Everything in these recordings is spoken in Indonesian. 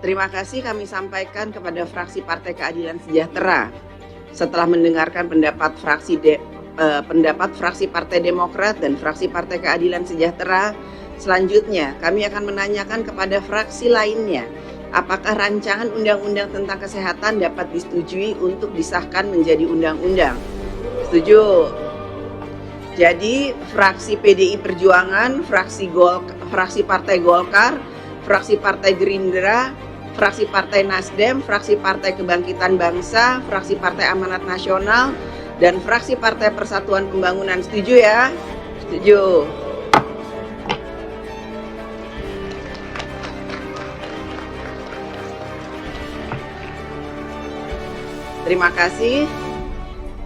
Terima kasih kami sampaikan kepada fraksi Partai Keadilan Sejahtera. Setelah mendengarkan pendapat fraksi Partai Demokrat dan fraksi Partai Keadilan Sejahtera, selanjutnya kami akan menanyakan kepada fraksi lainnya, apakah rancangan undang-undang tentang kesehatan dapat disetujui untuk disahkan menjadi undang-undang? Setuju. Jadi fraksi PDI Perjuangan, fraksi Partai Golkar, fraksi Partai Gerindra, fraksi Partai Nasdem, fraksi Partai Kebangkitan Bangsa, fraksi Partai Amanat Nasional, dan fraksi Partai Persatuan Pembangunan. Setuju ya? Setuju. Terima kasih.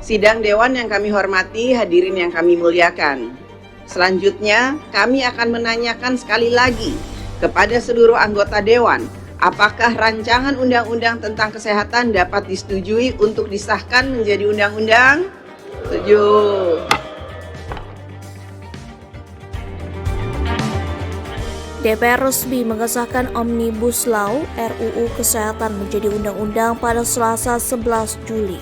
Sidang Dewan yang kami hormati, hadirin yang kami muliakan. Selanjutnya, kami akan menanyakan sekali lagi kepada seluruh anggota Dewan, apakah rancangan undang-undang tentang kesehatan dapat disetujui untuk disahkan menjadi undang-undang? Setuju. DPR resmi mengesahkan Omnibus Law RUU Kesehatan menjadi undang-undang pada Selasa 11 Juli.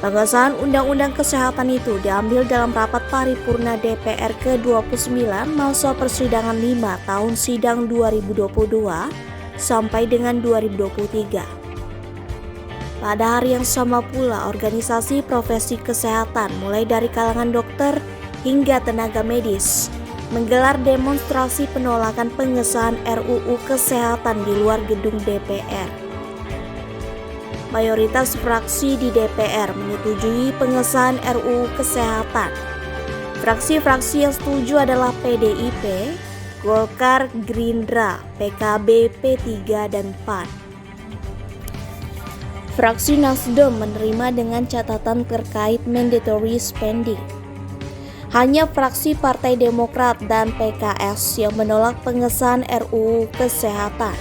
Pengesahan Undang-Undang Kesehatan itu diambil dalam rapat paripurna DPR ke-29 masa persidangan 5 tahun sidang 2022 sampai dengan 2023. Pada hari yang sama pula, organisasi profesi kesehatan mulai dari kalangan dokter hingga tenaga medis menggelar demonstrasi penolakan pengesahan RUU Kesehatan di luar gedung DPR. Mayoritas fraksi di DPR menyetujui pengesahan RUU Kesehatan. Fraksi-fraksi yang setuju adalah PDIP, Golkar, Gerindra, PKB, P3, dan PAN. Fraksi Nasdem menerima dengan catatan terkait mandatory spending. Hanya fraksi Partai Demokrat dan PKS yang menolak pengesahan RUU Kesehatan.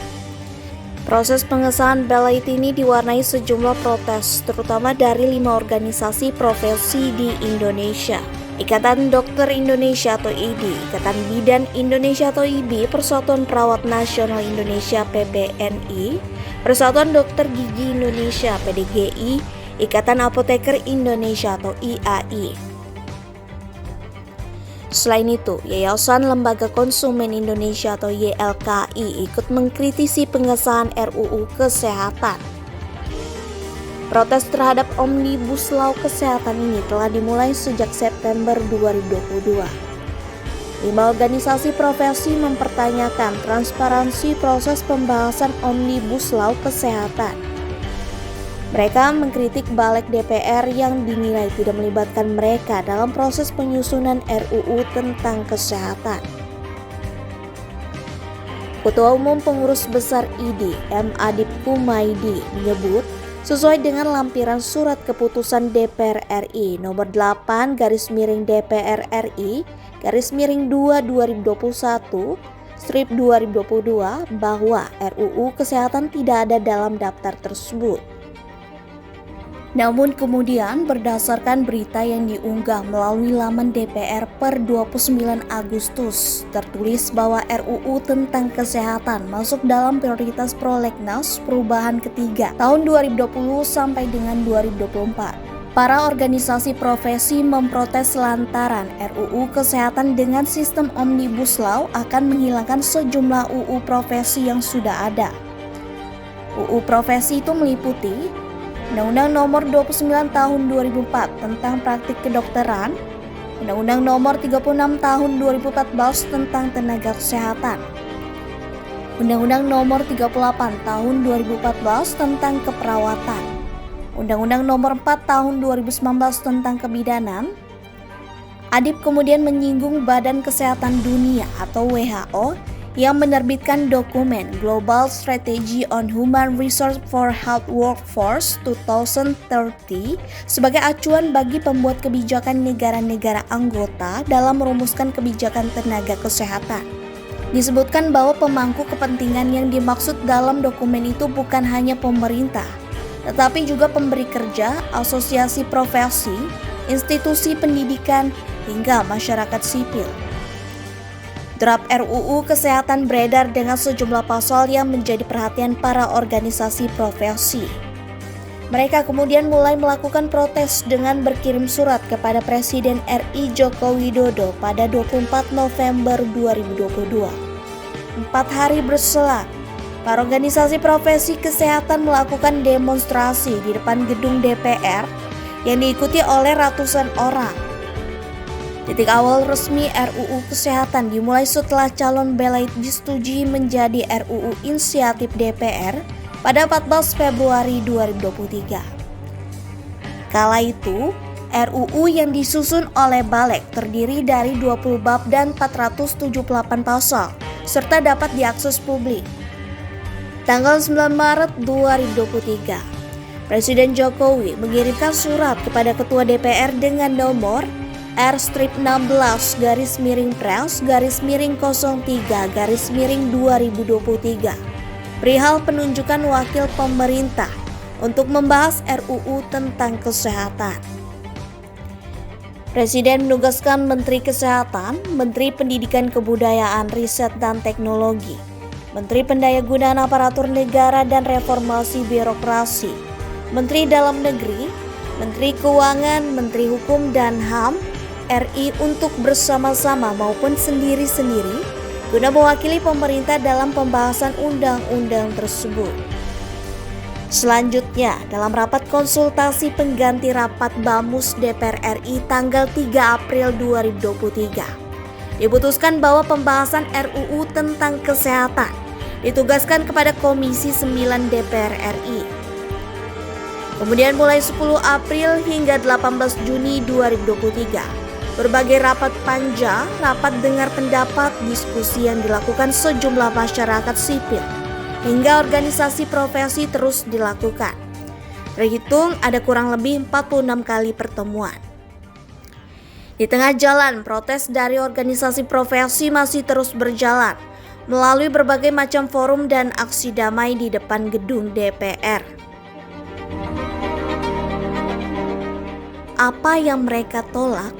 Proses pengesahan ballot ini diwarnai sejumlah protes, terutama dari 5 organisasi profesi di Indonesia. Ikatan Dokter Indonesia atau IDI, Ikatan Bidan Indonesia atau IBI, Persatuan Perawat Nasional Indonesia PPNI, Persatuan Dokter Gigi Indonesia PDGI, Ikatan Apoteker Indonesia atau IAI. Selain itu, Yayasan Lembaga Konsumen Indonesia atau YLKI ikut mengkritisi pengesahan RUU Kesehatan. Protes terhadap Omnibus Law Kesehatan ini telah dimulai sejak September 2022. 5 organisasi profesi mempertanyakan transparansi proses pembahasan Omnibus Law Kesehatan. Mereka mengkritik balik DPR yang dinilai tidak melibatkan mereka dalam proses penyusunan RUU tentang kesehatan. Ketua Umum Pengurus Besar IDI, M. Adib Kumaydi, menyebut, sesuai dengan lampiran surat keputusan DPR RI nomor 8 /DPR RI /2 2021 /2022 bahwa RUU Kesehatan tidak ada dalam daftar tersebut. Namun kemudian berdasarkan berita yang diunggah melalui laman DPR per 29 Agustus, tertulis bahwa RUU tentang kesehatan masuk dalam prioritas prolegnas perubahan ketiga tahun 2020 sampai dengan 2024. Para organisasi profesi memprotes lantaran RUU Kesehatan dengan sistem Omnibus Law akan menghilangkan sejumlah UU profesi yang sudah ada. UU profesi itu meliputi Undang-Undang Nomor 29 Tahun 2004 tentang Praktik Kedokteran, Undang-Undang Nomor 36 Tahun 2014 tentang Tenaga Kesehatan, Undang-Undang Nomor 38 Tahun 2014 tentang Keperawatan, Undang-Undang Nomor 4 Tahun 2019 tentang Kebidanan. Adib kemudian menyinggung Badan Kesehatan Dunia atau WHO yang menerbitkan dokumen Global Strategy on Human Resource for Health Workforce 2030 sebagai acuan bagi pembuat kebijakan negara-negara anggota dalam merumuskan kebijakan tenaga kesehatan. Disebutkan bahwa pemangku kepentingan yang dimaksud dalam dokumen itu bukan hanya pemerintah, tetapi juga pemberi kerja, asosiasi profesi, institusi pendidikan, hingga masyarakat sipil. Draft RUU Kesehatan beredar dengan sejumlah pasal yang menjadi perhatian para organisasi profesi. Mereka kemudian mulai melakukan protes dengan berkirim surat kepada Presiden RI Joko Widodo pada 24 November 2022. 4 hari berselang, para organisasi profesi kesehatan melakukan demonstrasi di depan gedung DPR yang diikuti oleh ratusan orang. Titik awal resmi RUU Kesehatan dimulai setelah calon Belait disetujui menjadi RUU inisiatif DPR pada 14 Februari 2023. Kala itu, RUU yang disusun oleh Balek terdiri dari 20 bab dan 478 pasal, serta dapat diakses publik. Tanggal 9 Maret 2023, Presiden Jokowi mengirimkan surat kepada Ketua DPR dengan nomor R-16-Pres-03-03-2023 perihal penunjukan wakil pemerintah untuk membahas RUU tentang kesehatan. Presiden menugaskan Menteri Kesehatan, Menteri Pendidikan Kebudayaan, Riset dan Teknologi, Menteri Pendayagunaan Aparatur Negara dan Reformasi Birokrasi, Menteri Dalam Negeri, Menteri Keuangan, Menteri Hukum dan HAM RI untuk bersama-sama maupun sendiri-sendiri guna mewakili pemerintah dalam pembahasan undang-undang tersebut. Selanjutnya, dalam rapat konsultasi pengganti rapat BAMUS DPR RI tanggal 3 April 2023, diputuskan bahwa pembahasan RUU tentang kesehatan ditugaskan kepada Komisi 9 DPR RI. Kemudian mulai 10 April hingga 18 Juni 2023, berbagai rapat panja, rapat dengar pendapat, diskusi yang dilakukan sejumlah masyarakat sipil hingga organisasi profesi terus dilakukan. Terhitung ada kurang lebih 46 kali pertemuan. Di tengah jalan, protes dari organisasi profesi masih terus berjalan melalui berbagai macam forum dan aksi damai di depan gedung DPR. Apa yang mereka tolak?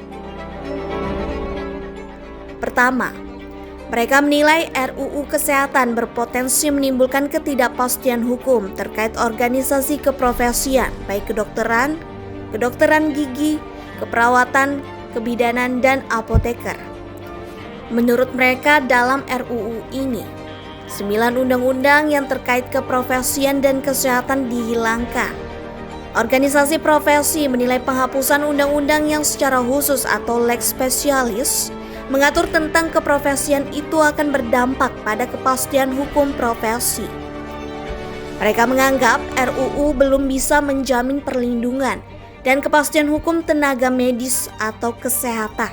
Pertama, mereka menilai RUU Kesehatan berpotensi menimbulkan ketidakpastian hukum terkait organisasi keprofesian, baik kedokteran, kedokteran gigi, keperawatan, kebidanan, dan apoteker. Menurut mereka, dalam RUU ini, 9 undang-undang yang terkait keprofesian dan kesehatan dihilangkan. Organisasi profesi menilai penghapusan undang-undang yang secara khusus atau lex specialis mengatur tentang keprofesian itu akan berdampak pada kepastian hukum profesi. Mereka menganggap RUU belum bisa menjamin perlindungan dan kepastian hukum tenaga medis atau kesehatan.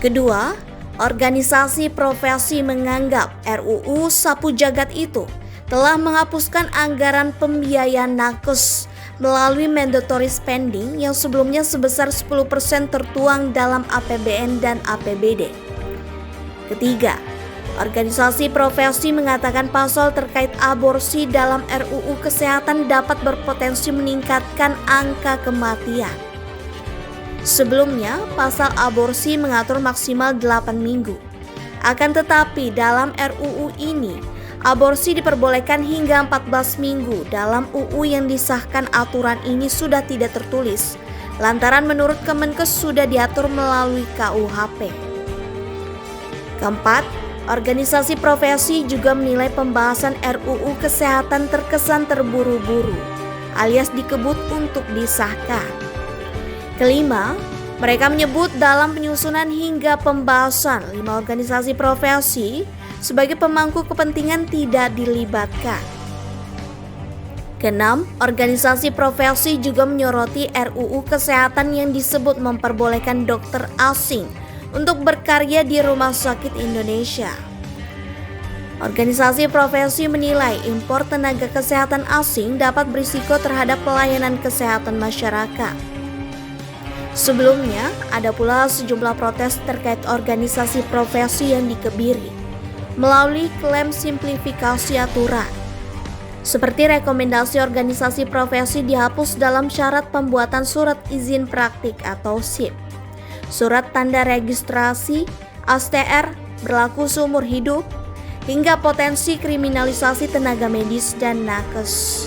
Kedua, organisasi profesi menganggap RUU Sapu Jagat itu telah menghapuskan anggaran pembiayaan nakes melalui mandatory spending yang sebelumnya sebesar 10% tertuang dalam APBN dan APBD. Ketiga, organisasi profesi mengatakan pasal terkait aborsi dalam RUU Kesehatan dapat berpotensi meningkatkan angka kematian. Sebelumnya, pasal aborsi mengatur maksimal 8 minggu. Akan tetapi dalam RUU ini, aborsi diperbolehkan hingga 14 minggu. Dalam UU yang disahkan aturan ini sudah tidak tertulis, lantaran menurut Kemenkes sudah diatur melalui KUHP. Keempat, organisasi profesi juga menilai pembahasan RUU Kesehatan terkesan terburu-buru, alias dikebut untuk disahkan. Kelima, mereka menyebut dalam penyusunan hingga pembahasan 5 organisasi profesi sebagai pemangku kepentingan tidak dilibatkan. Keenam, organisasi profesi juga menyoroti RUU Kesehatan yang disebut memperbolehkan dokter asing untuk berkarya di Rumah Sakit Indonesia. Organisasi profesi menilai impor tenaga kesehatan asing dapat berisiko terhadap pelayanan kesehatan masyarakat. Sebelumnya, ada pula sejumlah protes terkait organisasi profesi yang dikebiri melalui klaim simplifikasi aturan. Seperti rekomendasi organisasi profesi dihapus dalam syarat pembuatan surat izin praktik atau SIP, surat tanda registrasi, STR berlaku seumur hidup, hingga potensi kriminalisasi tenaga medis dan nakes.